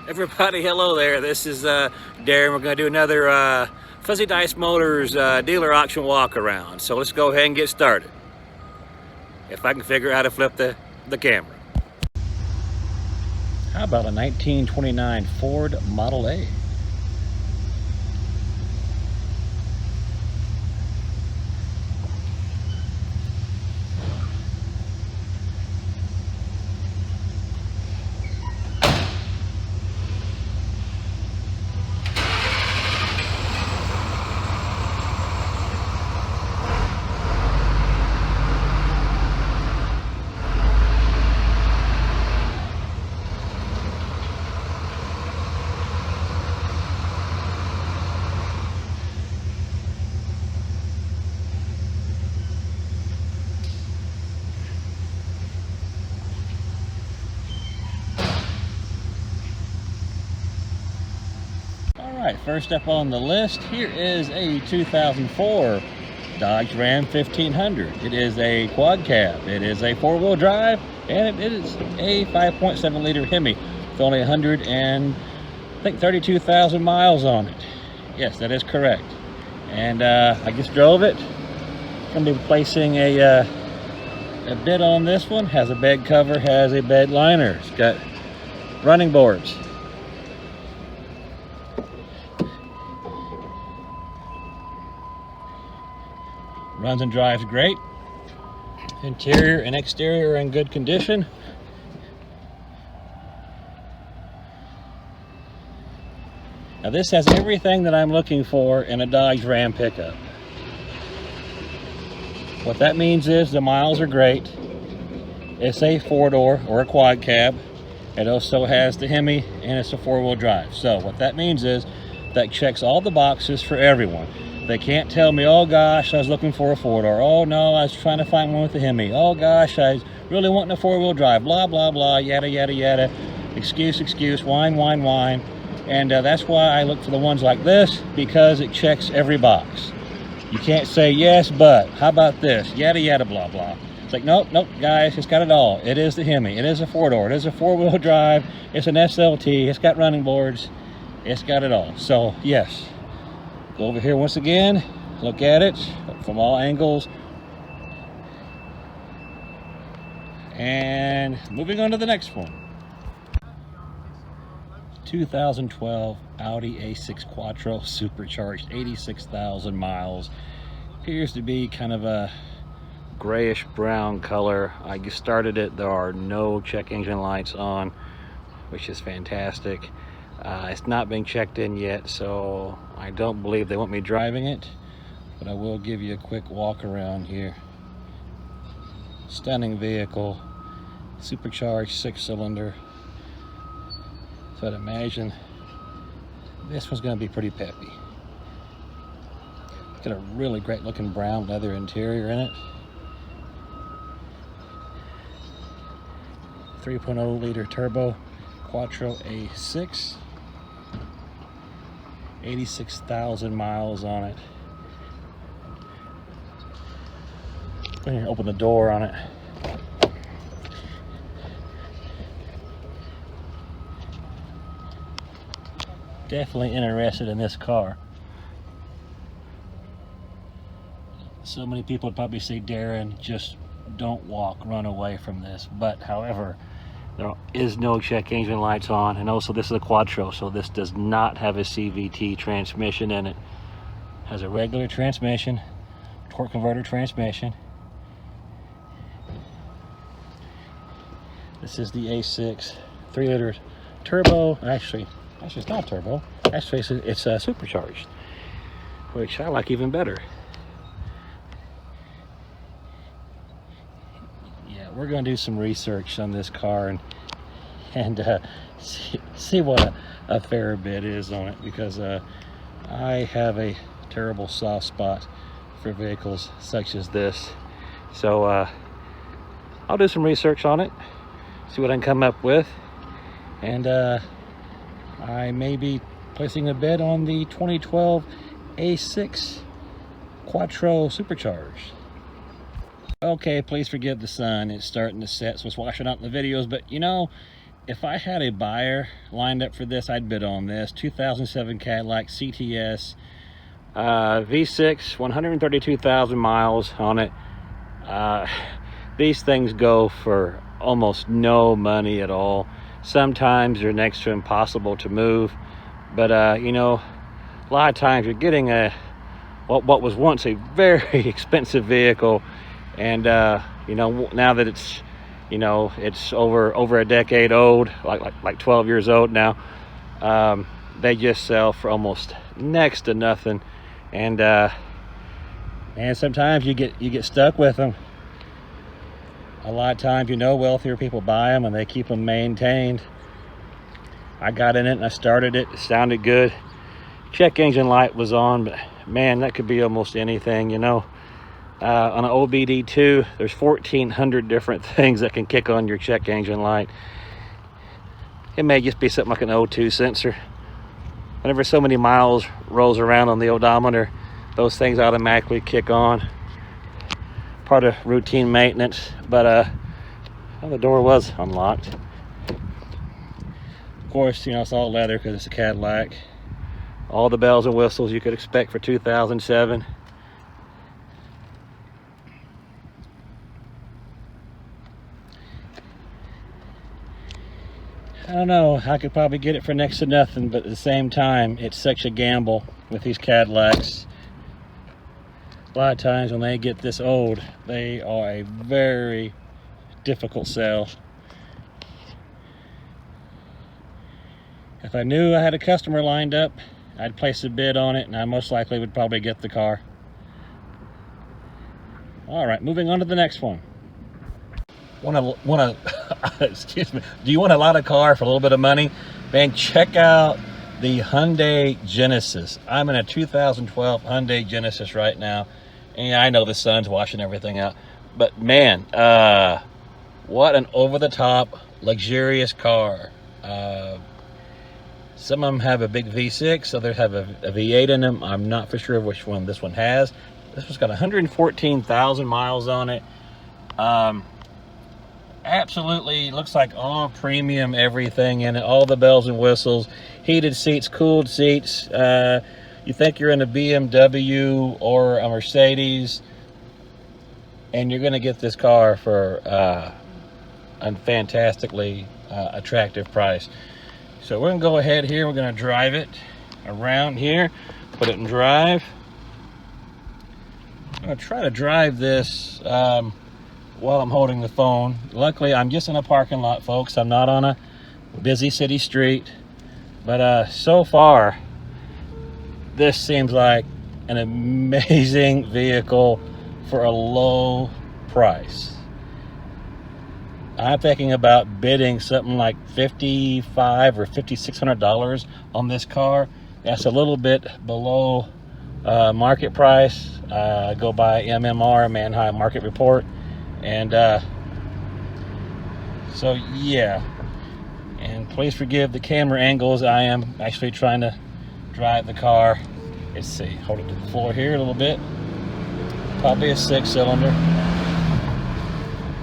Everybody, hello there. This is Darren. We're going to do another Fuzzy Dice Motors dealer auction walk around. So let's go ahead and get started. If I can figure out how to flip the camera. How about a 1929 Ford Model A? Alright, first up on the list, here is a 2004 Dodge Ram 1500. It is a quad cab, it is a four-wheel drive, and it is a 5.7 liter Hemi with only 32,000 miles on it. Yes, that is correct. And I just drove it. I'm going to be placing a bid on this one. Has a bed cover, has a bed liner. It's got running boards. Runs and drives great. Interior and exterior are in good condition. Now this has everything that I'm looking for in a Dodge Ram pickup. What that means is the miles are great. It's a four-door or a quad cab. It also has the Hemi and it's a four-wheel drive. So what that means is that checks all the boxes for everyone. They can't tell me, oh gosh, I was looking for a four-door. Oh no, I was trying to find one with a Hemi. Oh gosh, I was really wanting a four-wheel drive. Blah, blah, blah, yada, yada, yada. Excuse, excuse, whine, whine, whine. And that's why I look for the ones like this, because it checks every box. You can't say, yes, but, how about this? Yada, yada, blah, blah. It's like, nope, nope, guys, it's got it all. It is the Hemi. It is a four-door. It is a four-wheel drive. It's an SLT. It's got running boards. It's got it all. So, yes. Go over here once again, look at it from all angles. And moving on to the next one. 2012 Audi A6 Quattro supercharged, 86,000 miles. Appears to be kind of a grayish brown color. I just started it. There are no check engine lights on, which is fantastic. It's not been checked in yet, so I don't believe they want me driving it, but I will give you a quick walk around here. Stunning vehicle, supercharged 6-cylinder. So I'd imagine this one's going to be pretty peppy. It's got a really great looking brown leather interior in it. 3.0 liter turbo Quattro A6. 86,000 miles on it. Go ahead and open the door on it. Definitely interested in this car. So many people would probably say, Darren, just don't walk, run away from this. But however, there is no check engine lights on, and also this is a Quattro, so this does not have a CVT transmission in it. It has a regular transmission, torque converter transmission. This is the A6 3-liter turbo. Actually it's not turbo. Actually it's supercharged, which I like even better. We're going to do some research on this car and see what a fair bid is on it, because I have a terrible soft spot for vehicles such as this. So I'll do some research on it, see what I can come up with, and I may be placing a bid on the 2012 A6 Quattro supercharged. Okay, please forgive the sun. It's starting to set, so it's washing out in the videos, but you know, if I had a buyer lined up for this, I'd bid on this 2007 Cadillac CTS V6, 132,000 miles on it. These things go for almost no money at all. Sometimes they're next to impossible to move, but you know, a lot of times you're getting what was once a very expensive vehicle, and you know, now that it's, you know, it's over a decade old, like 12 years old now, they just sell for almost next to nothing. And sometimes you get stuck with them. A lot of times, you know, wealthier people buy them and they keep them maintained. I got in it and I started it. It sounded good. Check engine light was on, but man, that could be almost anything, you know. On an OBD2, there's 1,400 different things that can kick on your check engine light. It may just be something like an O2 sensor. Whenever so many miles rolls around on the odometer, those things automatically kick on. Part of routine maintenance, but well, the door was unlocked. Of course, you know, it's all leather because it's a Cadillac. All the bells and whistles you could expect for 2007. I don't know, I could probably get it for next to nothing, but at the same time, it's such a gamble with these Cadillacs. A lot of times when they get this old, they are a very difficult sell. If I knew I had a customer lined up, I'd place a bid on it, and I most likely would probably get the car. All right, moving on to the next one. Excuse me, do you want a lot of car for a little bit of money? Man, check out the Hyundai Genesis. I'm in a 2012 Hyundai Genesis right now, and I know the sun's washing everything out, but man, what an over-the-top luxurious car. Some of them have a big V6, others have a V8 in them. I'm not for sure which one this one has. This one's got 114,000 miles on it. Absolutely looks like all premium everything in it, all the bells and whistles, heated seats, cooled seats. You think you're in a BMW or a Mercedes, and you're going to get this car for a fantastically attractive price. So we're going to go ahead here, we're going to drive it around here, put it in drive. I'm going to try to drive this while I'm holding the phone. Luckily, I'm just in a parking lot, folks. I'm not on a busy city street. But so far, this seems like an amazing vehicle for a low price. I'm thinking about bidding something like $5,500 or $5,600 on this car. That's a little bit below market price. I go by MMR, Manheim Market Report. And so yeah, and please forgive the camera angles. I am actually trying to drive the car. Let's see, hold it to the floor here a little bit. Probably a 6-cylinder.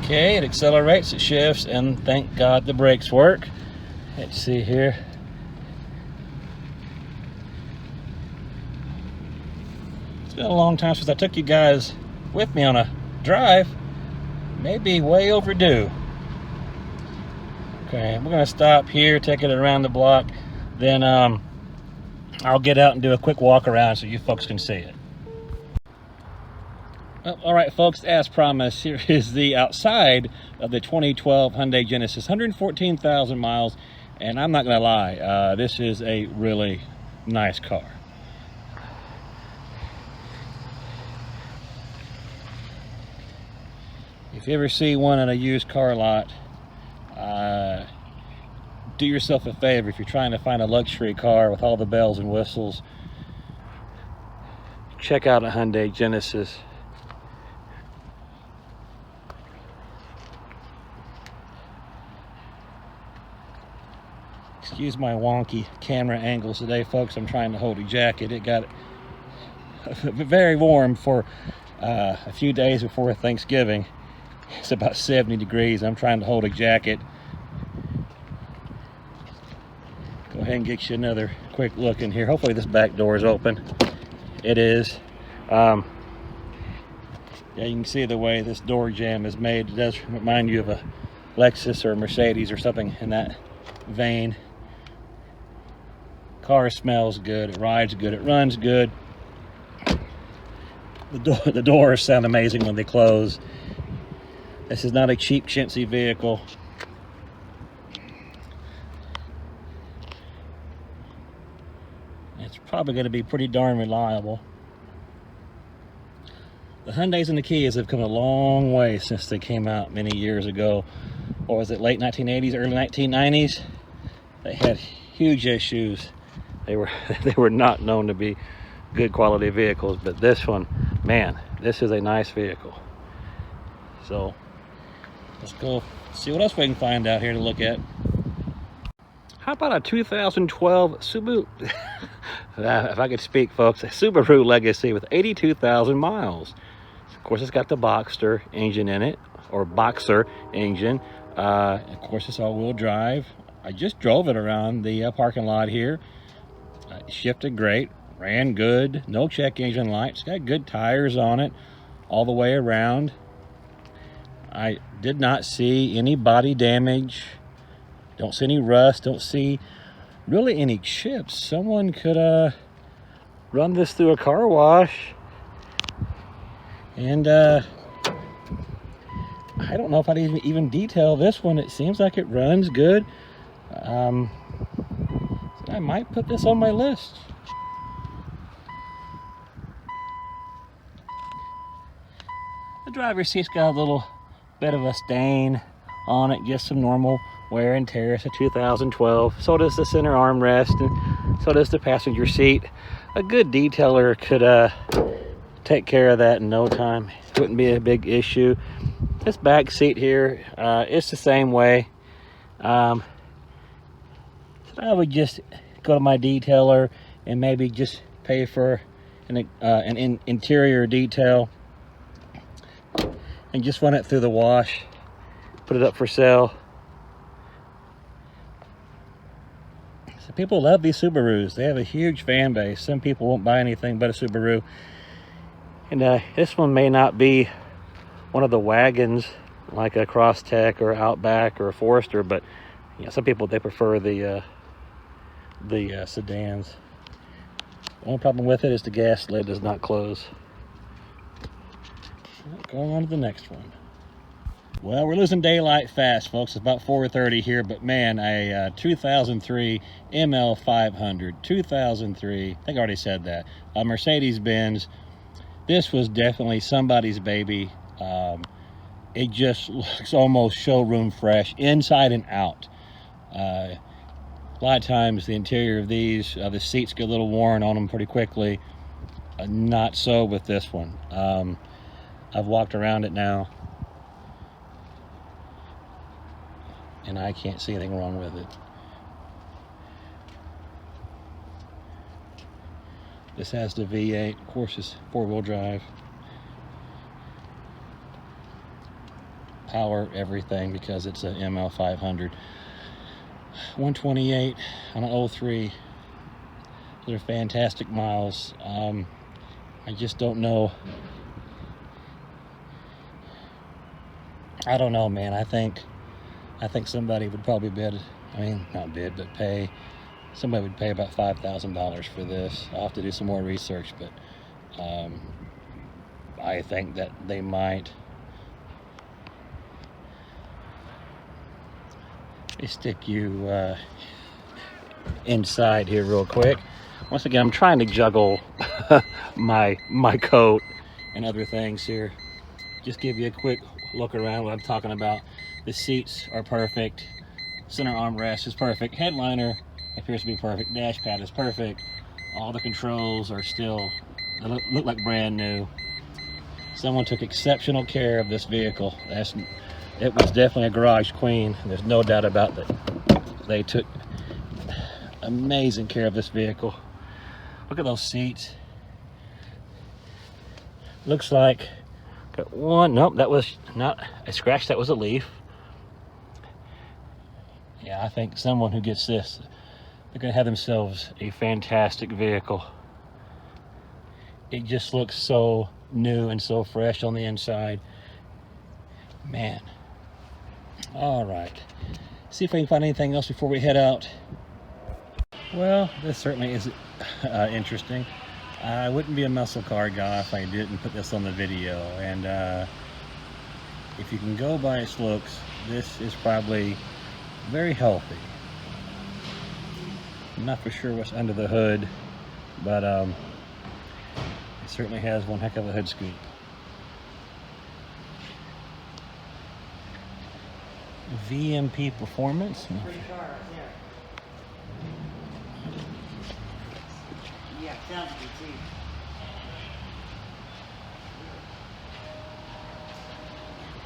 Okay, it accelerates, it shifts, and thank God the brakes work. Let's see here. It's been a long time since I took you guys with me on a drive. Maybe way overdue. Okay, we're gonna stop here, take it around the block, then I'll get out and do a quick walk around so you folks can see it. Well, all right, folks, as promised, here is the outside of the 2012 Hyundai Genesis, 114,000 miles, and I'm not gonna lie, this is a really nice car. If you ever see one in a used car lot, do yourself a favor. If you're trying to find a luxury car with all the bells and whistles, check out a Hyundai Genesis. Excuse my wonky camera angles today, folks. I'm trying to hold a jacket. It got very warm for a few days before Thanksgiving. It's about 70 degrees. I'm trying to hold a jacket. ahead and get you another quick look in here. Hopefully this back door is open. It is. Yeah, you can see the way this door jamb is made. It does remind you of a Lexus or a Mercedes or something in that vein. Car smells good, it rides good, it runs good. The doors sound amazing when they close. This is not a cheap, chintzy vehicle. It's probably going to be pretty darn reliable. The Hyundais and the Kias have come a long way since they came out many years ago. Or was it late 1980s, early 1990s? They had huge issues. They were not known to be good quality vehicles, but this one, man, this is a nice vehicle. So let's go see what else we can find out here to look at. How about a 2012 Subaru? If I could speak, folks, a Subaru Legacy with 82,000 miles. Of course, it's got the Boxster engine in it, or Boxer engine. Of course, it's all-wheel drive. I just drove it around the parking lot here. Shifted great, ran good, no check engine lights, got good tires on it all the way around. I did not see any body damage, don't see any rust, don't see really any chips. Someone could run this through a car wash, and I don't know if I'd even detail this one. It seems like it runs good. I might put this on my list. The driver's seat's got a little bit of a stain on it, just some normal wear and tear. It's a 2012. So does the center armrest, and so does the passenger seat. A good detailer could take care of that in no time. It wouldn't be a big issue. This back seat here, it's the same way. So I would just go to my detailer and maybe just pay for an interior detail and just run it through the wash, put it up for sale. So people love these Subarus. They have a huge fan base. Some people won't buy anything but a Subaru. And this one may not be one of the wagons like a Crosstrek or Outback or a Forester, but you know, some people, they prefer the sedans. The only problem with it is the gas lid does not close. Going on to the next one. Well, we're losing daylight fast, folks. It's about 4:30 here, but man, a 2003 ML500, 2003, I think I already said that, a Mercedes-Benz. This was definitely somebody's baby. It just looks almost showroom fresh, inside and out. A lot of times the interior of these, the seats get a little worn on them pretty quickly. Not so with this one. I've walked around it now, and I can't see anything wrong with it. This has the V8, of course it's four-wheel drive. Power, everything, because it's an ML500. 128 on an 03. They're fantastic miles. I just don't know. I don't know, man. I think somebody would probably bid, I mean, not bid, but pay. Somebody would pay about $5,000 for this. I'll have to do some more research, but I think that they might. Let me stick you inside here real quick. Once again, I'm trying to juggle my coat and other things here. Just give you a quick look around what I'm talking about. The seats are perfect. Center armrest is perfect. Headliner appears to be perfect. Dash pad is perfect. All the controls are still, they look like brand new. Someone took exceptional care of this vehicle. It was definitely a garage queen. There's no doubt about that. They took amazing care of this vehicle. Look at those seats. Looks like got one. Nope, that was not a scratch. That was a leaf. Yeah, I think someone who gets this they're gonna have themselves a fantastic vehicle. It just looks so new and so fresh on the inside. Man. All right. See if I can find anything else before we head out. Well, this certainly is interesting. I wouldn't be a muscle car guy if I didn't put this on the video. And if you can go by its looks, this is probably very healthy. I'm not for sure what's under the hood, but it certainly has one heck of a hood scoop. VMP Performance.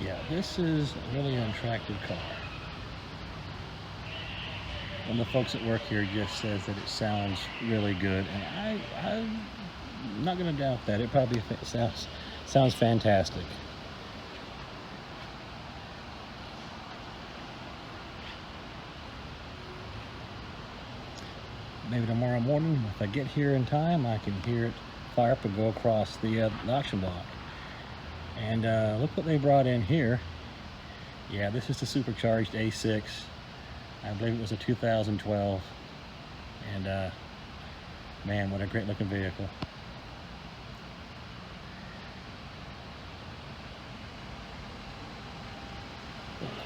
Yeah, this is really an attractive car. One of the folks that work here just says that it sounds really good, and I'm not going to doubt that. It probably sounds fantastic. Maybe tomorrow morning, if I get here in time, I can hear it fire up and go across the auction block. And look what they brought in here. Yeah, this is the supercharged A6. I believe it was a 2012. And man, what a great looking vehicle.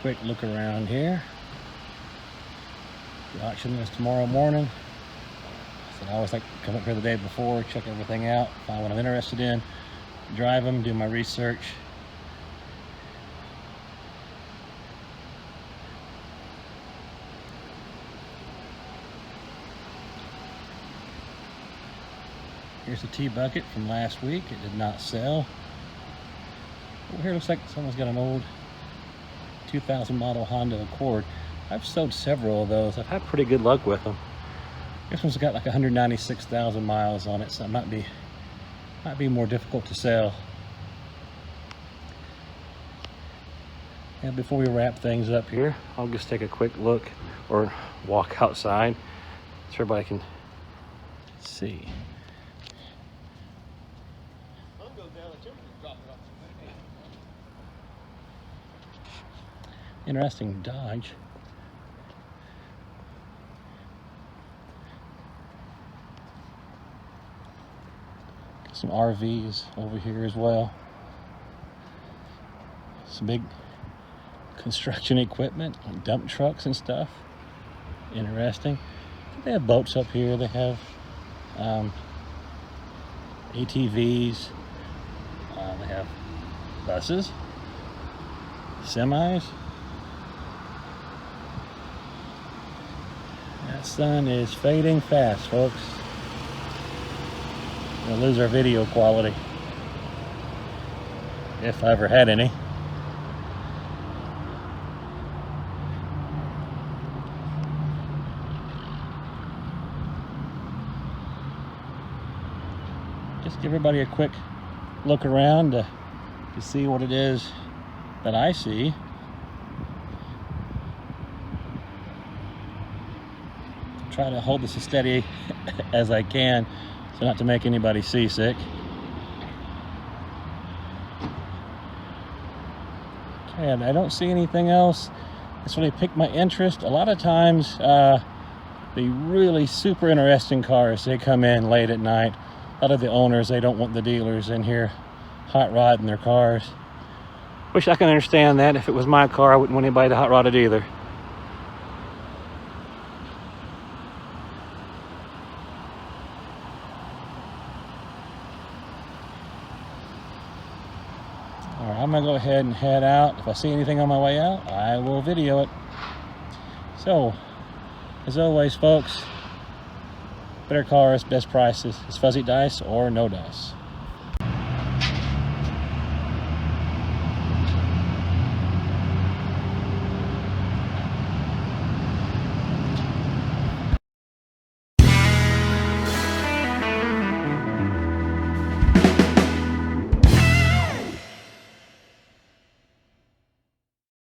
Quick look around here. The auction is tomorrow morning. So I always like to come up here the day before, check everything out, find what I'm interested in, drive them, do my research. Here's the T-bucket from last week. It did not sell. Over here looks like someone's got an old 2000 model Honda Accord. I've sold several of those. I've had pretty good luck with them. This one's got like 196,000 miles on it, so it might be more difficult to sell. And before we wrap things up here, I'll just take a quick look or walk outside so everybody can see. Interesting Dodge. Got some RVs over here as well. Some big construction equipment, like dump trucks and stuff. Interesting. They have boats up here. They have ATVs. They have buses, semis. That sun is fading fast, folks. We'll lose our video quality, if I ever had any. Just give everybody a quick look around to see what it is that I see. Try to hold this as steady as I can so not to make anybody seasick. Okay, and I don't see anything else that's really piqued my interest. A lot of times the really super interesting cars, they come in late at night. A lot of the owners, they don't want the dealers in here hot rodding their cars. Which I can understand that. If it was my car, I wouldn't want anybody to hot rod it either. All right, I'm gonna go ahead and head out. If I see anything on my way out, I will video it. So, as always, folks, better cars, best prices. It's fuzzy dice or no dice.